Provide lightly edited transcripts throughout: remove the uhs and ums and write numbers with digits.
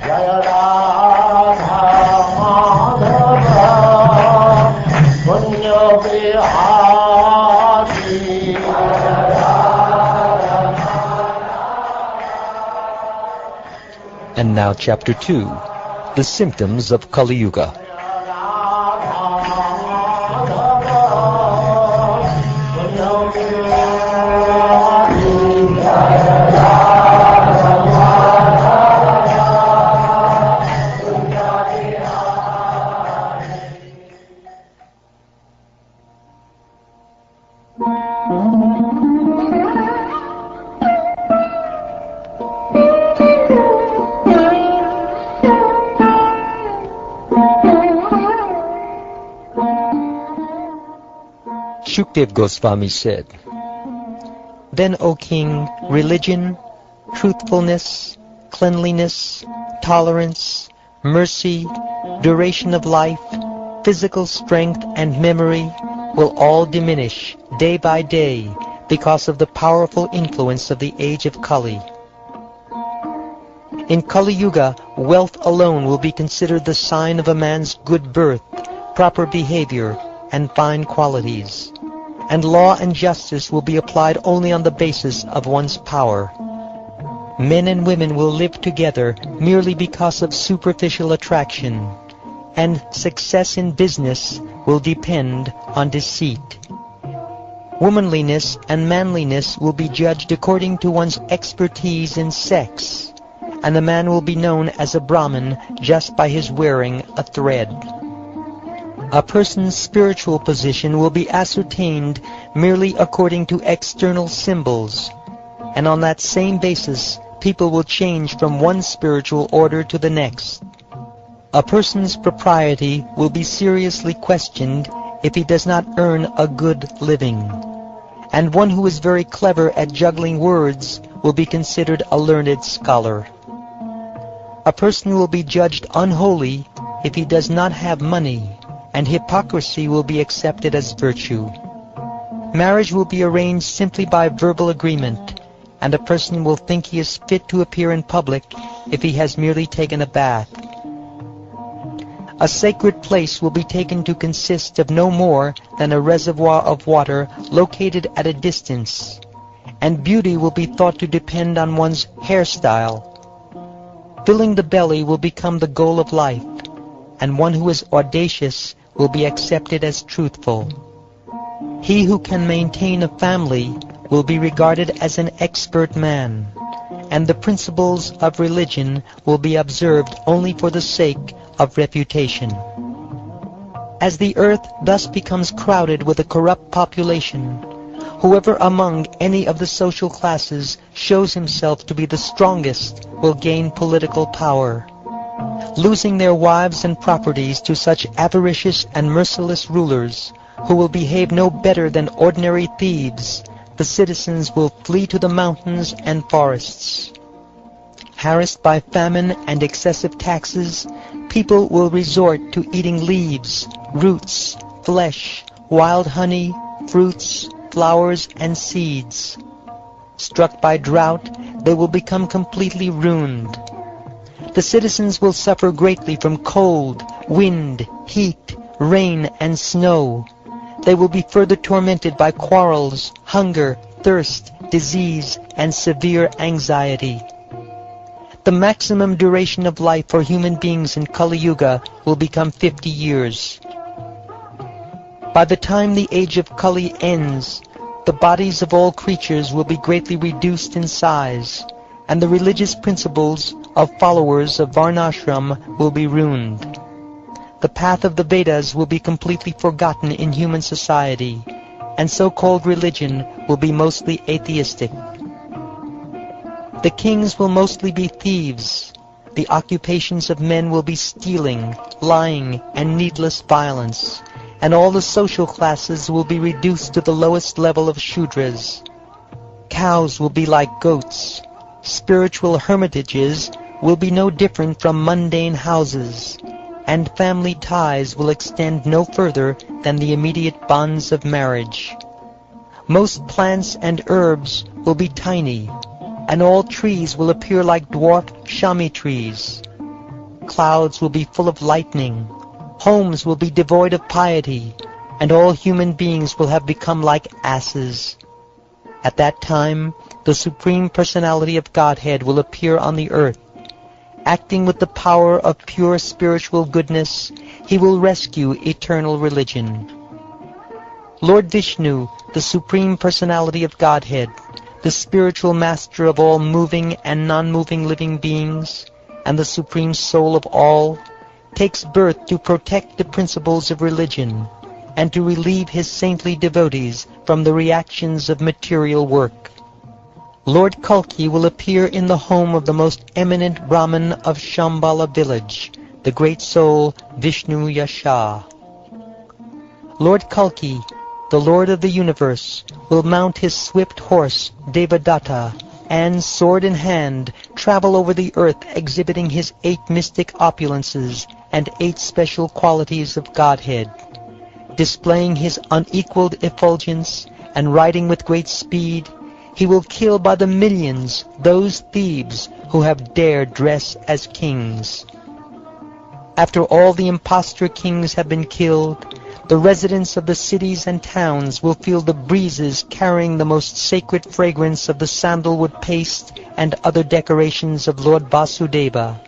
Jaya Radha Madhava Punya Bihari. And now Chapter 2, The Symptoms of Kali-yuga. Shukdev Goswami said, "Then, O king, religion, truthfulness, cleanliness, tolerance, mercy, duration of life, physical strength and memory will all diminish day by day because of the powerful influence of the age of Kali. In Kali-yuga, wealth alone will be considered the sign of a man's good birth, proper behavior, and fine qualities, and law and justice will be applied only on the basis of one's power. Men and women will live together merely because of superficial attraction, and success in business will depend on deceit. Womanliness and manliness will be judged according to one's expertise in sex, and a man will be known as a Brahmin just by his wearing a thread. A person's spiritual position will be ascertained merely according to external symbols, and on that same basis people will change from one spiritual order to the next. A person's propriety will be seriously questioned if he does not earn a good living, and one who is very clever at juggling words will be considered a learned scholar. A person will be judged unholy if he does not have money, and hypocrisy will be accepted as virtue. Marriage will be arranged simply by verbal agreement, and a person will think he is fit to appear in public if he has merely taken a bath. A sacred place will be taken to consist of no more than a reservoir of water located at a distance, and beauty will be thought to depend on one's hairstyle. Filling the belly will become the goal of life, and one who is audacious will be accepted as truthful. He who can maintain a family will be regarded as an expert man, and the principles of religion will be observed only for the sake of reputation. As the earth thus becomes crowded with a corrupt population, whoever among any of the social classes shows himself to be the strongest will gain political power. Losing their wives and properties to such avaricious and merciless rulers, who will behave no better than ordinary thieves, the citizens will flee to the mountains and forests. Harassed by famine and excessive taxes, people will resort to eating leaves, roots, flesh, wild honey, fruits, flowers, and seeds. Struck by drought, they will become completely ruined. The citizens will suffer greatly from cold, wind, heat, rain, and snow. They will be further tormented by quarrels, hunger, thirst, disease, and severe anxiety. The maximum duration of life for human beings in Kali-yuga will become 50 years. By the time the age of Kali ends, the bodies of all creatures will be greatly reduced in size, and the religious principles of followers of Varnashram will be ruined. The path of the Vedas will be completely forgotten in human society, and so-called religion will be mostly atheistic. The kings will mostly be thieves. The occupations of men will be stealing, lying, and needless violence, and all the social classes will be reduced to the lowest level of Shudras. Cows will be like goats. Spiritual hermitages will be no different from mundane houses, and family ties will extend no further than the immediate bonds of marriage. Most plants and herbs will be tiny, and all trees will appear like dwarf shami trees. clouds will be full of lightning, homes will be devoid of piety, and all human beings will have become like asses. At that time, the Supreme Personality of Godhead will appear on the earth. Acting with the power of pure spiritual goodness, he will rescue eternal religion. Lord Vishnu, the Supreme Personality of Godhead, the spiritual master of all moving and non-moving living beings, and the Supreme Soul of all, takes birth to protect the principles of religion and to relieve his saintly devotees from the reactions of material work. Lord Kalki will appear in the home of the most eminent Brahmin of Shambhala village, the great soul Vishnu Yasha. Lord Kalki, the Lord of the universe, will mount his swift horse, Devadatta, and, sword in hand, travel over the earth exhibiting his 8 mystic opulences and 8 special qualities of Godhead. Displaying his unequaled effulgence and riding with great speed, he will kill by the millions those thieves who have dared dress as kings. After all the impostor kings have been killed, the residents of the cities and towns will feel the breezes carrying the most sacred fragrance of the sandalwood paste and other decorations of Lord Vasudeva,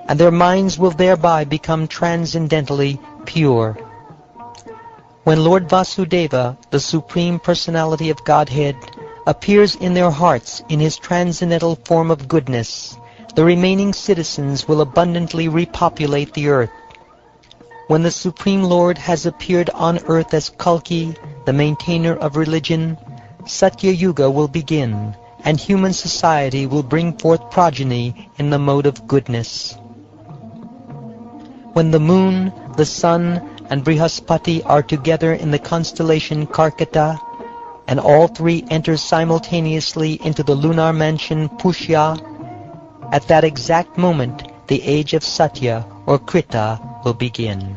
and their minds will thereby become transcendently pure. When Lord Vasudeva, the Supreme Personality of Godhead, appears in their hearts in his transcendental form of goodness, the remaining citizens will abundantly repopulate the earth. When the Supreme Lord has appeared on earth as Kalki, the maintainer of religion, Satya Yuga will begin, and human society will bring forth progeny in the mode of goodness. When the moon, the sun, and Brihaspati are together in the constellation Karkata, and all 3 enter simultaneously into the lunar mansion Pushya, at that exact moment the age of Satya or Krita will begin.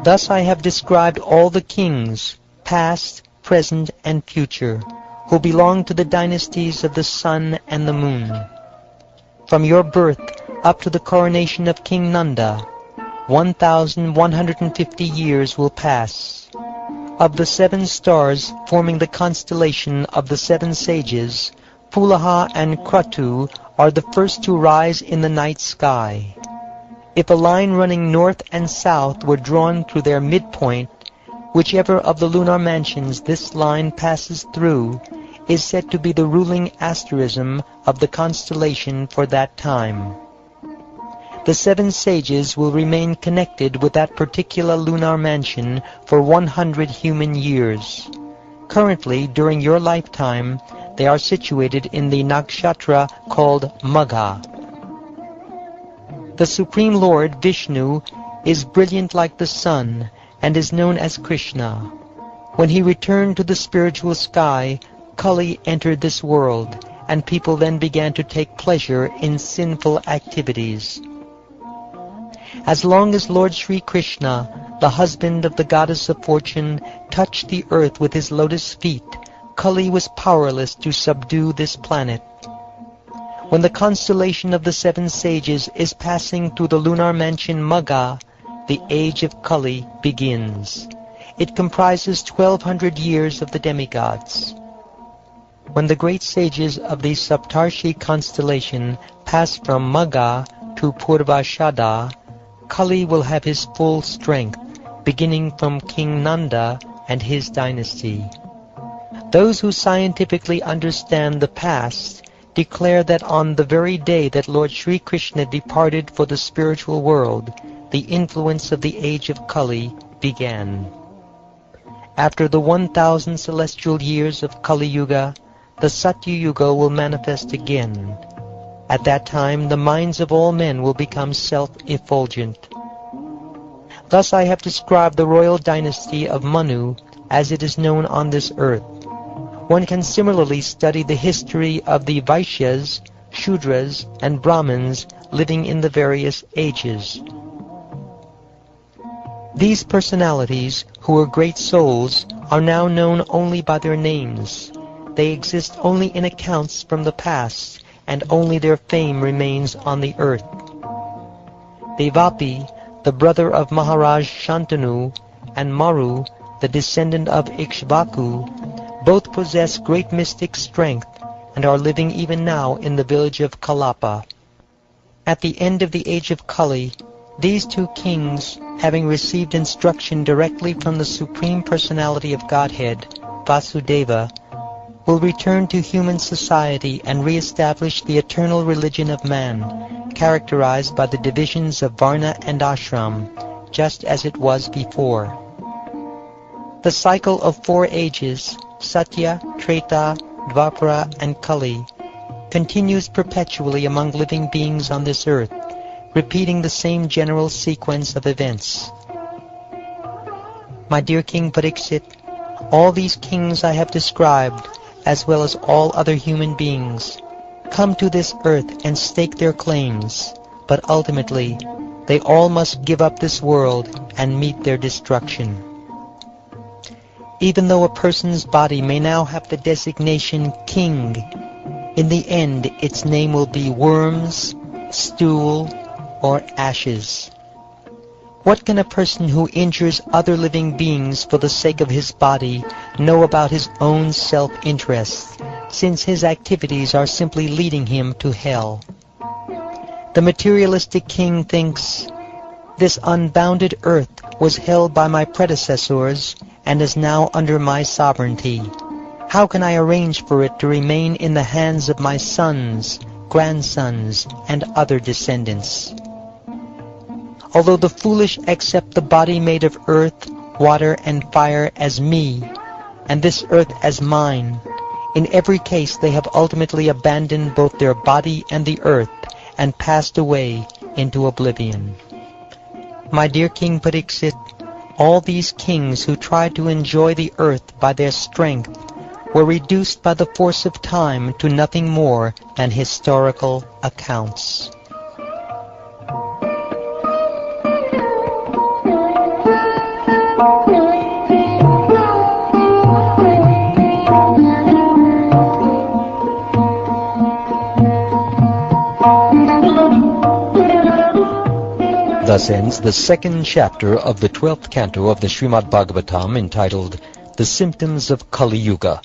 Thus I have described all the kings, past, present, and future, who belong to the dynasties of the sun and the moon. From your birth up to the coronation of King Nanda, 1,150 years will pass. Of the 7 stars forming the constellation of the 7 sages, Pulaha and Kratu are the first to rise in the night sky. If a line running north and south were drawn through their midpoint, whichever of the lunar mansions this line passes through is said to be the ruling asterism of the constellation for that time. The 7 sages will remain connected with that particular lunar mansion for 100 human years. Currently, during your lifetime, they are situated in the nakshatra called Magha. The Supreme Lord, Vishnu, is brilliant like the sun and is known as Krishna. When he returned to the spiritual sky, Kali entered this world, and people then began to take pleasure in sinful activities. As long as Lord Sri Krishna, the husband of the goddess of fortune, touched the earth with his lotus feet, Kali was powerless to subdue this planet. When the constellation of the 7 sages is passing through the lunar mansion Magha, the age of Kali begins. It comprises 1,200 years of the demigods. When the great sages of the Saptarshi constellation pass from Magha to Purvashada, Kali will have his full strength, beginning from King Nanda and his dynasty. Those who scientifically understand the past declare that on the very day that Lord Sri Krishna departed for the spiritual world, the influence of the age of Kali began. After the 1,000 celestial years of Kali-yuga, the Satya Yuga will manifest again. At that time, the minds of all men will become self-effulgent. Thus I have described the royal dynasty of Manu as it is known on this earth. One can similarly study the history of the Vaishyas, Shudras, and Brahmins living in the various ages. These personalities, who were great souls, are now known only by their names. They exist only in accounts from the past, and only their fame remains on the earth. Devapi, the brother of Maharaj Shantanu, and Maru, the descendant of Ikshvaku, both possess great mystic strength and are living even now in the village of Kalapa. At the end of the age of Kali, these two kings, having received instruction directly from the Supreme Personality of Godhead, Vasudeva, will return to human society and re-establish the eternal religion of man, characterized by the divisions of Varna and Ashram, just as it was before. The cycle of 4 ages, Satya, Treta, Dvapara, and Kali, continues perpetually among living beings on this earth, repeating the same general sequence of events. My dear King Pariksit, all these kings I have described, as well as all other human beings, come to this earth and stake their claims, but ultimately they all must give up this world and meet their destruction. Even though a person's body may now have the designation king, in the end its name will be worms, stool, or ashes. What can a person who injures other living beings for the sake of his body know about his own self-interest, since his activities are simply leading him to hell? The materialistic king thinks, "This unbounded earth was held by my predecessors and is now under my sovereignty. How can I arrange for it to remain in the hands of my sons, grandsons, and other descendants?" Although the foolish accept the body made of earth, water, and fire as me, and this earth as mine, in every case they have ultimately abandoned both their body and the earth, and passed away into oblivion. My dear King Pariksit, all these kings who tried to enjoy the earth by their strength were reduced by the force of time to nothing more than historical accounts. Thus ends the 2nd chapter of the 12th canto of the Srimad Bhagavatam, entitled The Symptoms of Kali-yuga.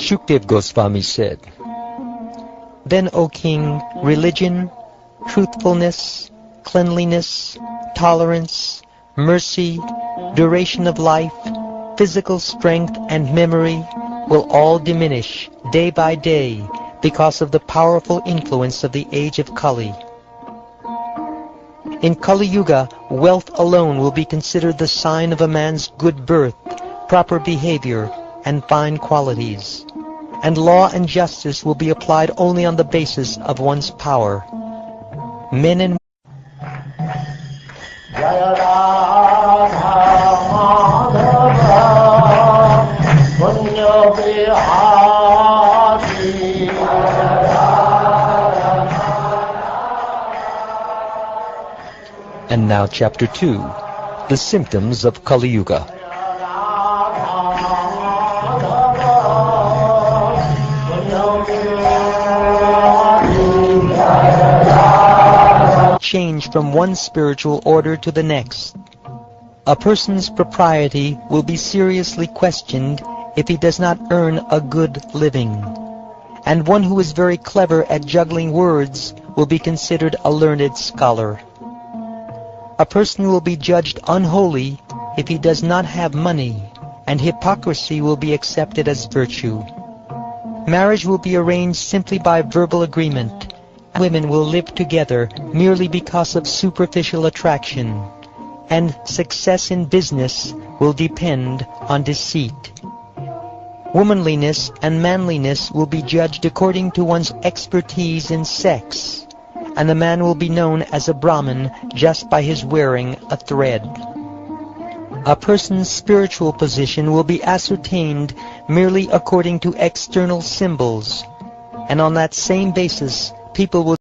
Shukdev Goswami said, "Then, O king, religion, truthfulness, cleanliness, tolerance, mercy, duration of life, physical strength, and memory will all diminish day by day because of the powerful influence of the age of Kali. In Kali-yuga, wealth alone will be considered the sign of a man's good birth, proper behavior, and fine qualities, and law and justice will be applied only on the basis of one's power. Men and And now Chapter 2, The Symptoms of Kali-yuga. Change from one spiritual order to the next. A person's propriety will be seriously questioned if he does not earn a good living, and one who is very clever at juggling words will be considered a learned scholar. A person will be judged unholy if he does not have money, and hypocrisy will be accepted as virtue. Marriage will be arranged simply by verbal agreement. Women will live together merely because of superficial attraction, and success in business will depend on deceit. Womanliness and manliness will be judged according to one's expertise in sex, and the man will be known as a Brahmin just by his wearing a thread. A person's spiritual position will be ascertained merely according to external symbols, and on that same basis people will